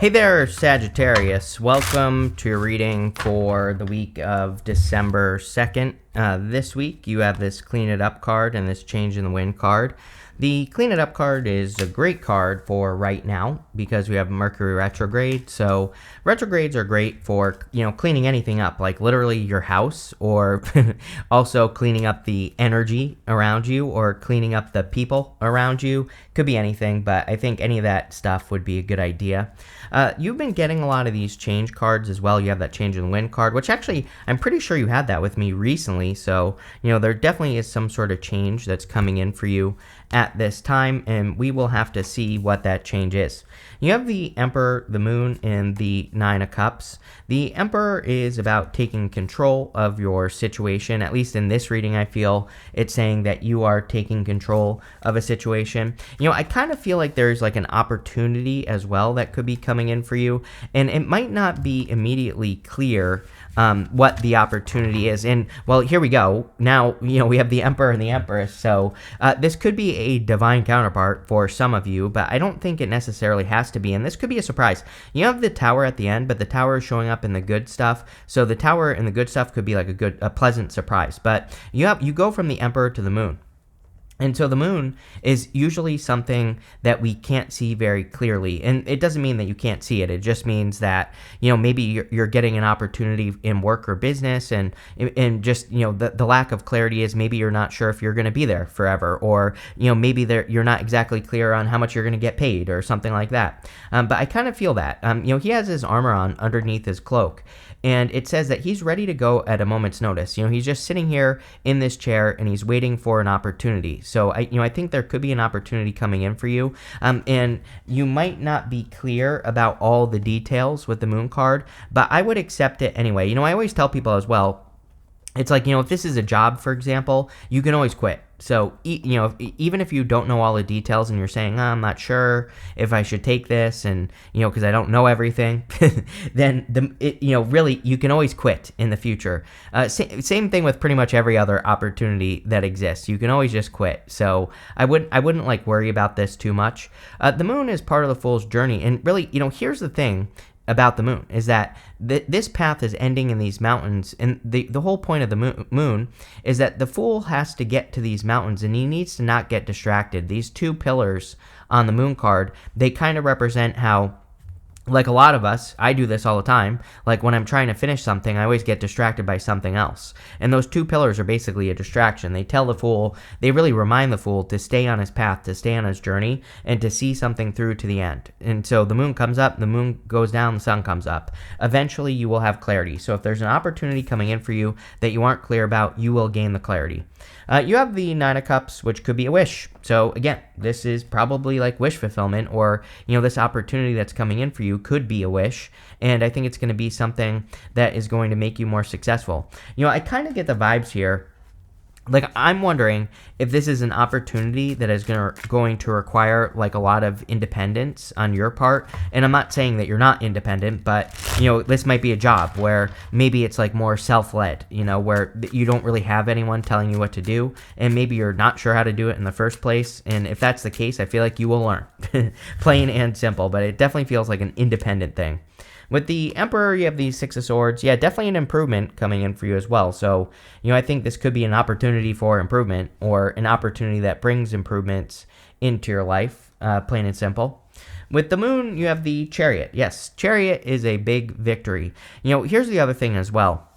Hey there, Sagittarius. Welcome to your reading for the week of December 2nd. This week, you have this Clean It Up card and this Change in the Wind card. The Clean It Up card is a great card for right now because we have Mercury retrograde. So retrogrades are great for, cleaning anything up, like literally your house, or also cleaning up the energy around you or cleaning up the people around you. Could be anything, but I think any of that stuff would be a good idea. You've been getting a lot of these change cards as well. You have that Change in the Wind card, which actually I'm pretty sure you had that with me recently. So, there definitely is some sort of change that's coming in for you at this time, and we will have to see what that change is. You have the Emperor, the Moon, and the Nine of Cups. The Emperor is about taking control of your situation. At least in this reading, I feel it's saying that you are taking control of a situation. I kind of feel like there's like an opportunity as well that could be coming in for you, and it might not be immediately clear what the opportunity is. And well, here we go. Now, we have the Emperor and the Empress. So this could be a divine counterpart for some of you, but I don't think it necessarily has to be. And this could be a surprise. You have the Tower at the end, but the Tower is showing up in the good stuff. So the Tower and the good stuff could be like a pleasant surprise. But you go from the Emperor to the Moon. And so the Moon is usually something that we can't see very clearly. And it doesn't mean that you can't see it. It just means that, maybe you're getting an opportunity in work or business, and just, the lack of clarity is maybe you're not sure if you're going to be there forever, or, maybe you're not exactly clear on how much you're going to get paid or something like that. But I kind of feel that. He has his armor on underneath his cloak. And it says that he's ready to go at a moment's notice. He's just sitting here in this chair and he's waiting for an opportunity. So I think there could be an opportunity coming in for you. And you might not be clear about all the details with the Moon card, but I would accept it anyway. I always tell people as well, it's like, if this is a job, for example, you can always quit. So, even if you don't know all the details and you're saying, I'm not sure if I should take this, and, because I don't know everything, then, really, you can always quit in the future. Same thing with pretty much every other opportunity that exists. You can always just quit. So, I wouldn't like worry about this too much. The Moon is part of the Fool's journey. And really, here's the thing about the Moon is that this path is ending in these mountains, and the whole point of the moon is that the Fool has to get to these mountains, and he needs to not get distracted. These two pillars on the Moon card, they kind of represent how, like a lot of us, I do this all the time. Like when I'm trying to finish something, I always get distracted by something else. And those two pillars are basically a distraction. They tell the Fool, they really remind the Fool to stay on his path, to stay on his journey, and to see something through to the end. And so the Moon comes up, the Moon goes down, the Sun comes up. Eventually, you will have clarity. So if there's an opportunity coming in for you that you aren't clear about, you will gain the clarity. You have the Nine of Cups, which could be a wish. So again, this is probably like wish fulfillment, or, this opportunity that's coming in for you could be a wish. And I think it's going to be something that is going to make you more successful. I kind of get the vibes here. Like, I'm wondering if this is an opportunity that is going to require, like, a lot of independence on your part. And I'm not saying that you're not independent, but, this might be a job where maybe it's, like, more self-led, where you don't really have anyone telling you what to do. And maybe you're not sure how to do it in the first place. And if that's the case, I feel like you will learn. Plain and simple. But it definitely feels like an independent thing. With the Emperor, you have the Six of Swords. Yeah, definitely an improvement coming in for you as well. So, I think this could be an opportunity for improvement, or an opportunity that brings improvements into your life, plain and simple. With the Moon, you have the Chariot. Yes, Chariot is a big victory. Here's the other thing as well,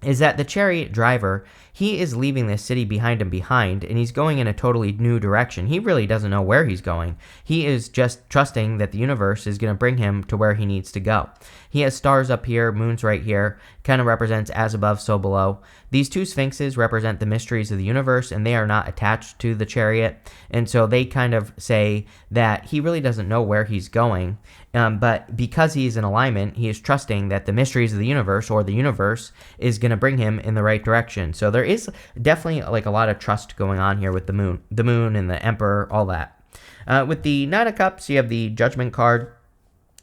is that the Chariot driver, he is leaving this city behind him and he's going in a totally new direction. He really doesn't know where he's going. He is just trusting that the universe is going to bring him to where he needs to go. He has stars up here, moons right here, kind of represents as above, so below. These two sphinxes represent the mysteries of the universe, and they are not attached to the Chariot. And so they kind of say that he really doesn't know where he's going, but because he's in alignment, he is trusting that the mysteries of the universe, or the universe, is going to bring him in the right direction. So there is definitely like a lot of trust going on here with the Moon and the Emperor, all that. With the Nine of Cups, you have the Judgment card.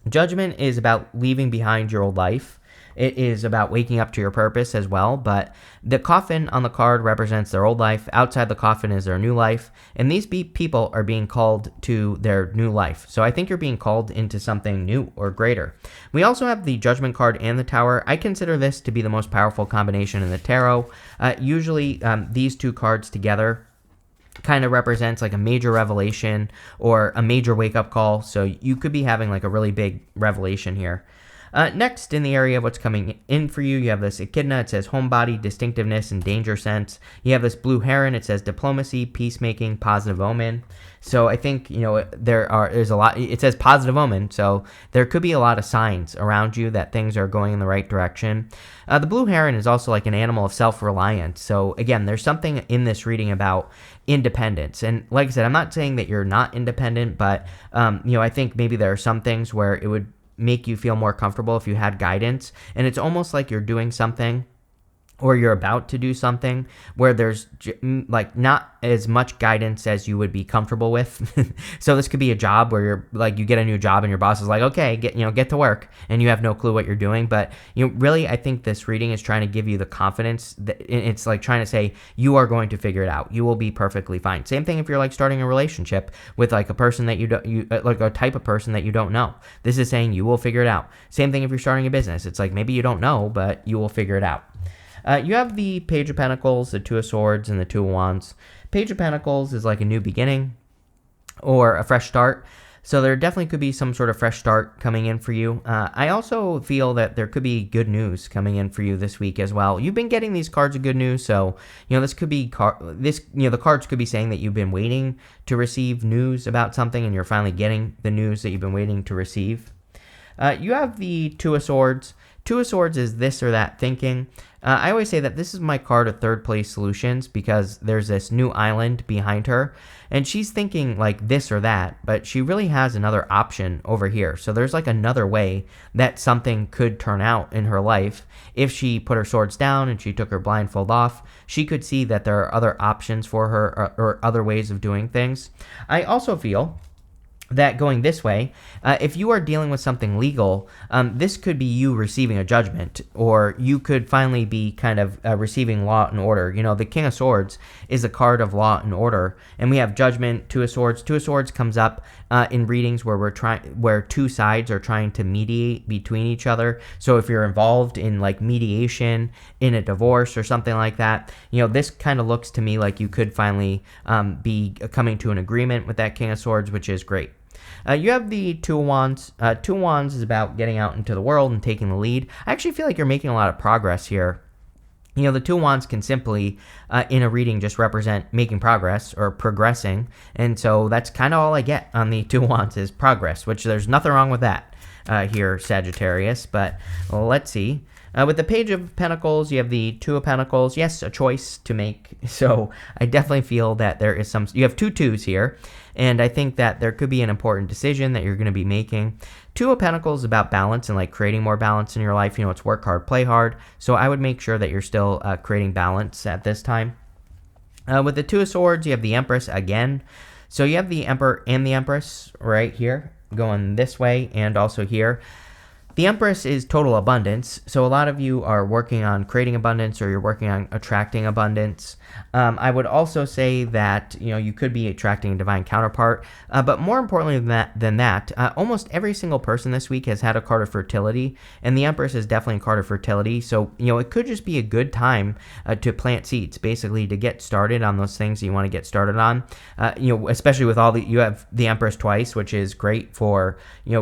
Judgment is about leaving behind your old life. It is about waking up to your purpose as well, but the coffin on the card represents their old life. Outside the coffin is their new life, and these people are being called to their new life. So I think you're being called into something new or greater. We also have the Judgment card and the Tower. I consider this to be the most powerful combination in the tarot. Usually these two cards together kind of represents like a major revelation or a major wake-up call. So you could be having like a really big revelation here. Next, in the area of what's coming in for you, you have this echidna. It says homebody, distinctiveness, and danger sense. You have this blue heron. It says diplomacy, peacemaking, positive omen. So I think, there's a lot. It says positive omen, so there could be a lot of signs around you that things are going in the right direction. The blue heron is also like an animal of self-reliance. So again, there's something in this reading about independence. And like I said, I'm not saying that you're not independent, but I think maybe there are some things where it would make you feel more comfortable if you had guidance. And it's almost like you're doing something or you're about to do something where there's like not as much guidance as you would be comfortable with. So this could be a job where you're like, you get a new job and your boss is like, okay, get to work, and you have no clue what you're doing. But really, I think this reading is trying to give you the confidence that it's like trying to say you are going to figure it out. You will be perfectly fine. Same thing if you're like starting a relationship with like a person that you like a type of person that you don't know. This is saying you will figure it out. Same thing if you're starting a business. It's like maybe you don't know, but you will figure it out. You have the Page of Pentacles, the Two of Swords, and the Two of Wands. Page of Pentacles is like a new beginning or a fresh start. So there definitely could be some sort of fresh start coming in for you. I also feel that there could be good news coming in for you this week as well. You've been getting these cards of good news, so this could be the cards could be saying that you've been waiting to receive news about something, and you're finally getting the news that you've been waiting to receive. You have the Two of Swords. Two of Swords is this or that thinking. I always say that this is my card of third place solutions because there's this new island behind her and she's thinking like this or that, but she really has another option over here. So there's like another way that something could turn out in her life. If she put her swords down and she took her blindfold off, she could see that there are other options for her or other ways of doing things. I also feel that going this way, if you are dealing with something legal, this could be you receiving a judgment, or you could finally be kind of receiving law and order. The King of Swords is a card of law and order, and we have judgment. Two of Swords. Two of Swords comes up in readings where two sides are trying to mediate between each other. So if you're involved in like mediation in a divorce or something like that, this kind of looks to me like you could finally be coming to an agreement with that King of Swords, which is great. You have the Two of Wands. Two of Wands is about getting out into the world and taking the lead. I actually feel like you're making a lot of progress here. The Two of Wands can simply, in a reading, just represent making progress or progressing. And so that's kind of all I get on the Two of Wands is progress, which there's nothing wrong with that here, Sagittarius. But let's see. With the Page of Pentacles, you have the Two of Pentacles. Yes, a choice to make. So I definitely feel that there is you have two twos here. And I think that there could be an important decision that you're going to be making. Two of Pentacles is about balance and like creating more balance in your life. It's work hard, play hard. So I would make sure that you're still creating balance at this time. With the Two of Swords, you have the Empress again. So you have the Emperor and the Empress right here going this way and also here. The Empress is total abundance, so a lot of you are working on creating abundance or you're working on attracting abundance. I would also say that you could be attracting a divine counterpart, but more importantly than that, almost every single person this week has had a card of fertility, and the Empress is definitely a card of fertility. So it could just be a good time to plant seeds, basically to get started on those things that you want to get started on. Especially with you have the Empress twice, which is great for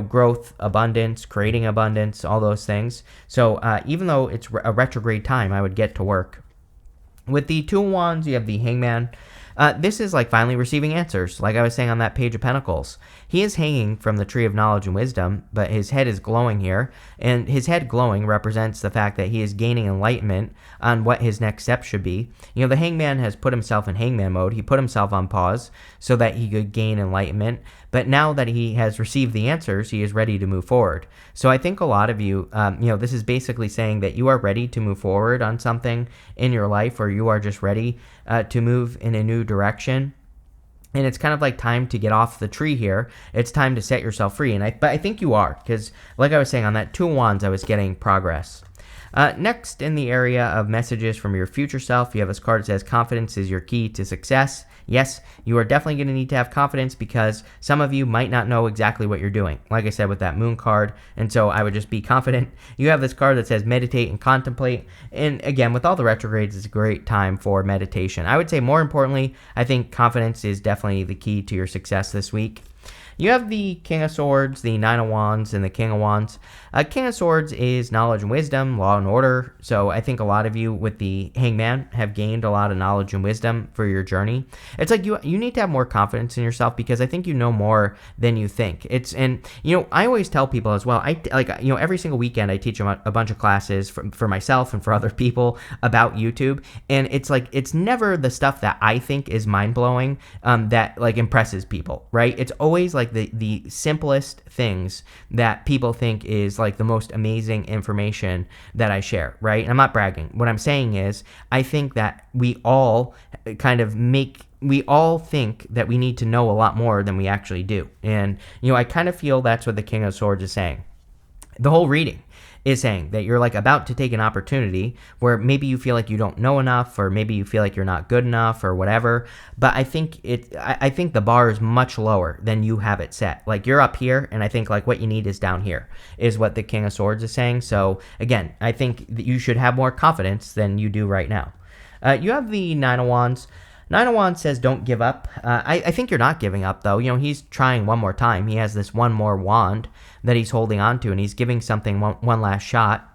growth, abundance, creating abundance. All those things. So even though it's a retrograde time, I would get to work. With the Two of Wands, you have the Hangman. This is like finally receiving answers, like I was saying on that Page of Pentacles. He is hanging from the tree of knowledge and wisdom, but his head is glowing here, and his head glowing represents the fact that he is gaining enlightenment on what his next step should be. The Hangman has put himself in Hangman mode. He put himself on pause so that he could gain enlightenment, but now that he has received the answers, he is ready to move forward. So I think a lot of you, this is basically saying that you are ready to move forward on something in your life, or you are just ready to move in a new direction. and it's kind of like time to get off the tree here. It's time to set yourself free. But I think you are, because like I was saying, on that Two of Wands, I was getting progress. Next, in the area of messages from your future self, you have this card that says confidence is your key to success. Yes, you are definitely going to need to have confidence because some of you might not know exactly what you're doing, like I said with that moon card, and so I would just be confident. You have this card that says meditate and contemplate, and again, with all the retrogrades, it's a great time for meditation. I would say more importantly, I think confidence is definitely the key to your success this week. You have the King of Swords, the Nine of Wands, and the King of Wands. King of Swords is knowledge and wisdom, law and order. So I think a lot of you with the Hangman have gained a lot of knowledge and wisdom for your journey. It's like you need to have more confidence in yourself because I think you know more than you think. I always tell people as well, every single weekend I teach them a bunch of classes for myself and for other people about YouTube. And it's like, it's never the stuff that I think is mind-blowing that like impresses people, right? It's always like the simplest things that people think is like the most amazing information that I share, right? And I'm not bragging. What I'm saying is I think that we all think that we need to know a lot more than we actually do. And, I kind of feel that's what the King of Swords is saying. The whole reading is saying that you're like about to take an opportunity where maybe you feel like you don't know enough, or maybe you feel like you're not good enough or whatever. But I think the bar is much lower than you have it set. Like you're up here, and I think like what you need is down here is what the King of Swords is saying. So again, I think that you should have more confidence than you do right now. You have the Nine of Wands. Nine of Wands says don't give up. I think you're not giving up, though. He's trying one more time. He has this one more wand that he's holding on to, and he's giving something one last shot.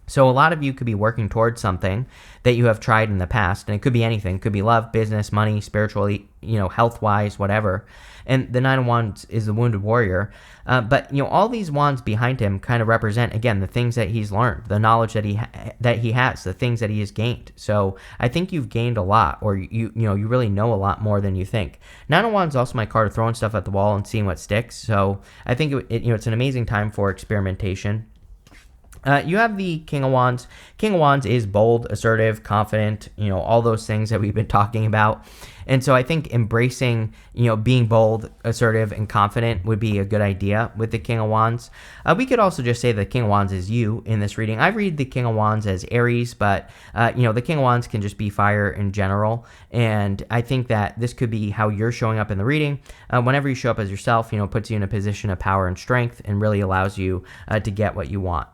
So a lot of you could be working towards something that you have tried in the past, and it could be anything. It could be love, business, money, spiritually, health-wise, whatever. And the Nine of Wands is the wounded warrior. But all these wands behind him kind of represent, again, the things that he's learned, the knowledge that he has, the things that he has gained. So I think you've gained a lot, or you really know a lot more than you think. Nine of Wands is also my card of throwing stuff at the wall and seeing what sticks. So I think it's an amazing time for experimentation. You have the King of Wands. King of Wands is bold, assertive, confident, all those things that we've been talking about. And so I think embracing, being bold, assertive, and confident would be a good idea with the King of Wands. We could also just say the King of Wands is you in this reading. I read the King of Wands as Aries, but, the King of Wands can just be fire in general. And I think that this could be how you're showing up in the reading. Whenever you show up as yourself, puts you in a position of power and strength and really allows you to get what you want.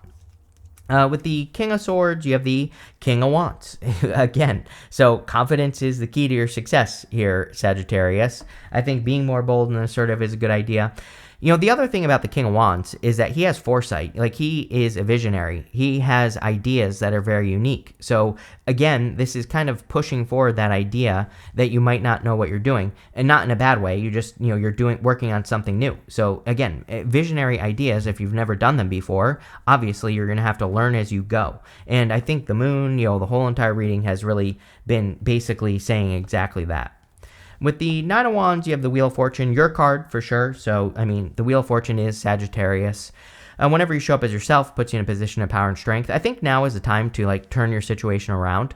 With the King of Swords, you have the King of Wands again. So confidence is the key to your success here, Sagittarius. I think being more bold and assertive is a good idea. The other thing about the King of Wands is that he has foresight. Like, he is a visionary. He has ideas that are very unique. So again, this is kind of pushing forward that idea that you might not know what you're doing, and not in a bad way. You just, you're working on something new. So again, visionary ideas, if you've never done them before, obviously you're going to have to learn as you go. And I think the moon, the whole entire reading has really been basically saying exactly that. With the Nine of Wands, you have the Wheel of Fortune, your card for sure. So, the Wheel of Fortune is Sagittarius. Whenever you show up as yourself, puts you in a position of power and strength. I think now is the time to turn your situation around.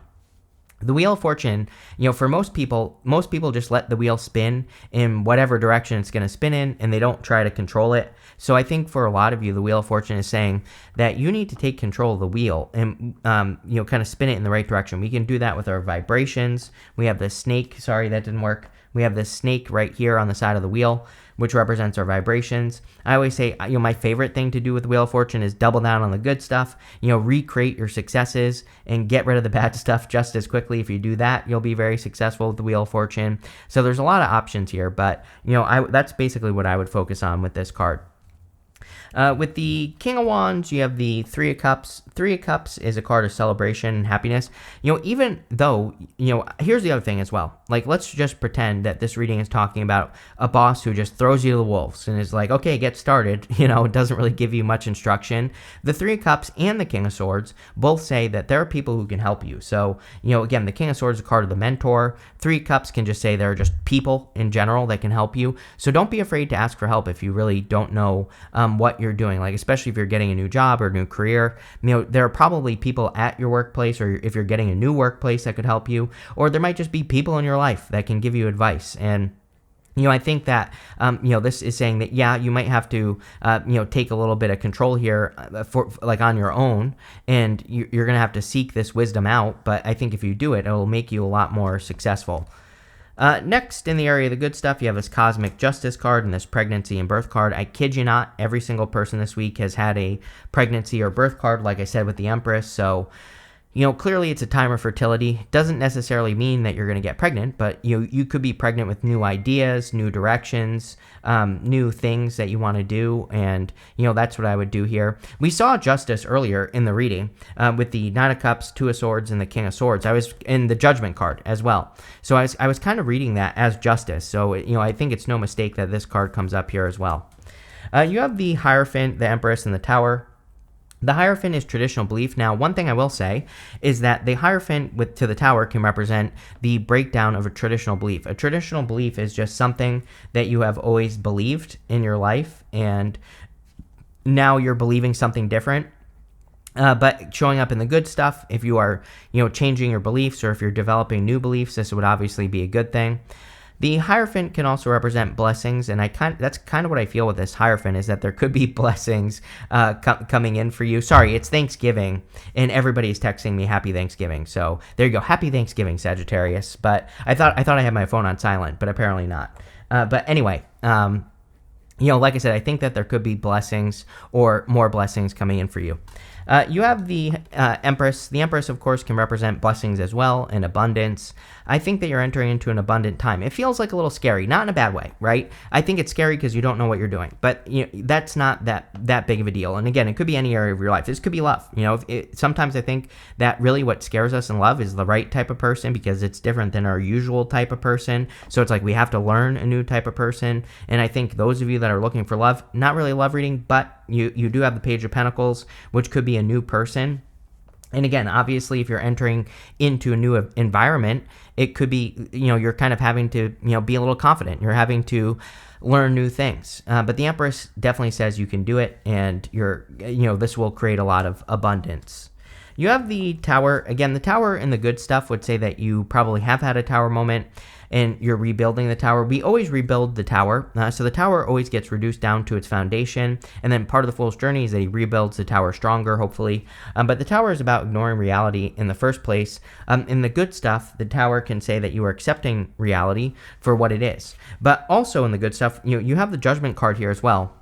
The Wheel of Fortune, for most people just let the wheel spin in whatever direction it's going to spin in, and they don't try to control it. So I think for a lot of you, the Wheel of Fortune is saying that you need to take control of the wheel and, kind of spin it in the right direction. We can do that with our vibrations. We have the snake. Sorry, that didn't work. We have this snake right here on the side of the wheel, which represents our vibrations. I always say, my favorite thing to do with the Wheel of Fortune is double down on the good stuff, recreate your successes and get rid of the bad stuff just as quickly. If you do that, you'll be very successful with the Wheel of Fortune. So there's a lot of options here, but, that's basically what I would focus on with this card. With the King of Wands, you have the Three of Cups. Three of Cups is a card of celebration and happiness. Even though, here's the other thing as well. Let's just pretend that this reading is talking about a boss who just throws you to the wolves and is like, okay, get started. Doesn't really give you much instruction. The Three of Cups and the King of Swords both say that there are people who can help you. So, again, the King of Swords is a card of the mentor. Three of Cups can just say there are just people in general that can help you. So don't be afraid to ask for help if you really don't know what you're doing, especially if you're getting a new job or a new career. There are probably people at your workplace, or if you're getting a new workplace, that could help you, or there might just be people in your life that can give you advice. And I think that, this is saying that, yeah, you might have to, take a little bit of control here for like on your own, and you're going to have to seek this wisdom out. But I think if you do it, it'll make you a lot more successful. Next, in the area of the good stuff, you have this Cosmic Justice card and this Pregnancy and Birth card. I kid you not, every single person this week has had a pregnancy or birth card, like I said, with the Empress. So, clearly it's a time of fertility. Doesn't necessarily mean that you're going to get pregnant, but you could be pregnant with new ideas, new directions, new things that you want to do, and that's what I would do here. We saw justice earlier in the reading with the Nine of Cups, Two of Swords, and the King of Swords. I was in the Judgment card as well, so I was kind of reading that as justice. So I think it's no mistake that this card comes up here as well. You have the Hierophant, the Empress, and the Tower. The Hierophant is traditional belief. Now, one thing I will say is that the Hierophant to the Tower can represent the breakdown of a traditional belief. A traditional belief is just something that you have always believed in your life, and now you're believing something different. But showing up in the good stuff, if you are, changing your beliefs, or if you're developing new beliefs, this would obviously be a good thing. The Hierophant can also represent blessings, and that's kind of what I feel with this Hierophant, is that there could be blessings coming in for you. Sorry, it's Thanksgiving, and everybody's texting me Happy Thanksgiving. So there you go, Happy Thanksgiving, Sagittarius. But I thought I had my phone on silent, but apparently not. But anyway, like I said, I think that there could be blessings or more blessings coming in for you. You have the Empress. The Empress, of course, can represent blessings as well and abundance. I think that you're entering into an abundant time. It feels like a little scary, not in a bad way, right? I think it's scary because you don't know what you're doing, but that's not that big of a deal. And again, it could be any area of your life. This could be love. Sometimes I think that really what scares us in love is the right type of person, because it's different than our usual type of person. So it's like we have to learn a new type of person. And I think those of you that are looking for love, not really love reading, but you do have the Page of Pentacles, which could be a new person. And again, obviously, if you're entering into a new environment, it could be, you're kind of having to, be a little confident. You're having to learn new things. But the Empress definitely says you can do it, and this will create a lot of abundance. You have the Tower. Again, the Tower and the good stuff would say that you probably have had a Tower moment, and you're rebuilding the Tower. We always rebuild the Tower. So the Tower always gets reduced down to its foundation. And then part of the Fool's journey is that he rebuilds the Tower stronger, hopefully. But the Tower is about ignoring reality in the first place. In the good stuff, the Tower can say that you are accepting reality for what it is. But also in the good stuff, you have the Judgment card here as well.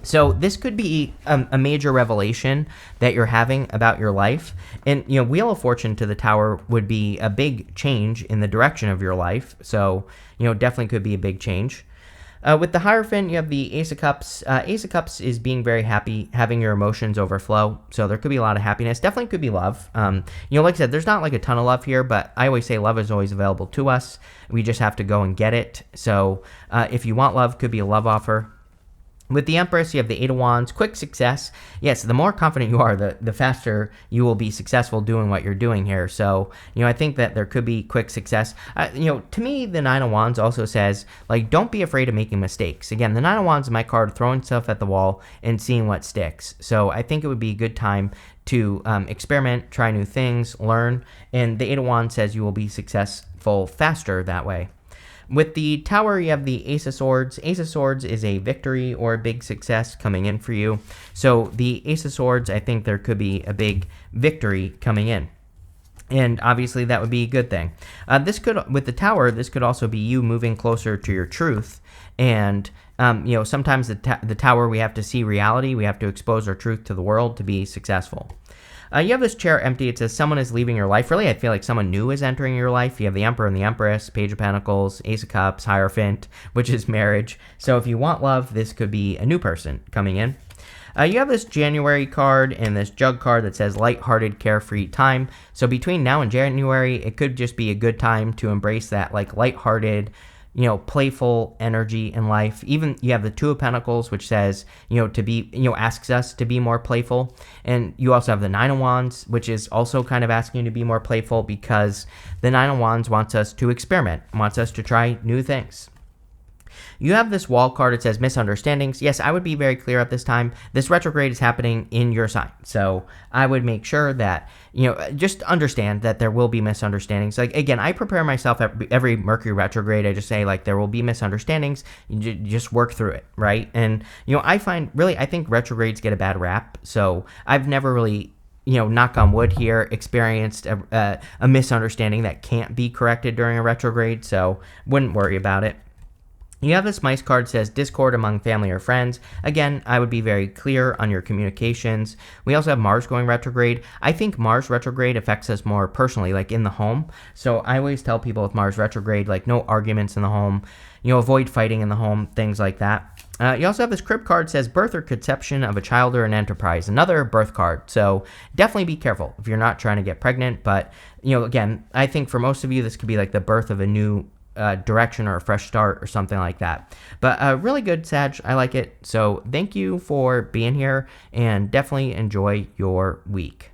So this could be a major revelation that you're having about your life. And, Wheel of Fortune to the Tower would be a big change in the direction of your life. So, definitely could be a big change. With the Hierophant, you have the Ace of Cups. Ace of Cups is being very happy, having your emotions overflow. So there could be a lot of happiness. Definitely could be love. Like I said, there's not like a ton of love here, but I always say love is always available to us. We just have to go and get it. So if you want love, could be a love offer. With the Empress, you have the Eight of Wands, quick success. Yes, the more confident you are, the faster you will be successful doing what you're doing here. So, I think that there could be quick success. To me, the Nine of Wands also says, don't be afraid of making mistakes. Again, the Nine of Wands is my card, throwing stuff at the wall and seeing what sticks. So I think it would be a good time to experiment, try new things, learn. And the Eight of Wands says you will be successful faster that way. With the Tower, you have the Ace of Swords. Ace of Swords is a victory or a big success coming in for you. So the Ace of Swords, I think there could be a big victory coming in. And obviously that would be a good thing. With the Tower, this could also be you moving closer to your truth. And, sometimes the Tower, we have to see reality. We have to expose our truth to the world to be successful. You have this chair empty. It says someone is leaving your life. Really, I feel like someone new is entering your life. You have the Emperor and the Empress, Page of Pentacles, Ace of Cups, Hierophant, which is marriage. So if you want love, this could be a new person coming in. You have this January card and this Jug card that says lighthearted, carefree time. So between now and January, it could just be a good time to embrace that lighthearted, playful energy in life. Even you have the Two of Pentacles, which says, to be, asks us to be more playful. And you also have the Nine of Wands, which is also kind of asking you to be more playful, because the Nine of Wands wants us to experiment, wants us to try new things. You have this wall card. It says misunderstandings. Yes, I would be very clear at this time. This retrograde is happening in your sign. So I would make sure that, just understand that there will be misunderstandings. Like, again, I prepare myself every Mercury retrograde. I just say, like, there will be misunderstandings. You just work through it, right? And, I think retrogrades get a bad rap. So I've never really, knock on wood here, experienced a misunderstanding that can't be corrected during a retrograde. So wouldn't worry about it. You have this mice card, says discord among family or friends. Again, I would be very clear on your communications. We also have Mars going retrograde. I think Mars retrograde affects us more personally, like in the home. So I always tell people with Mars retrograde, like no arguments in the home, avoid fighting in the home, things like that. You also have this crib card, says birth or conception of a child or an enterprise, another birth card. So definitely be careful if you're not trying to get pregnant. But, again, I think for most of you, this could be like the birth of a new direction or a fresh start or something like that. But really good, Sag. I like it. So thank you for being here and definitely enjoy your week.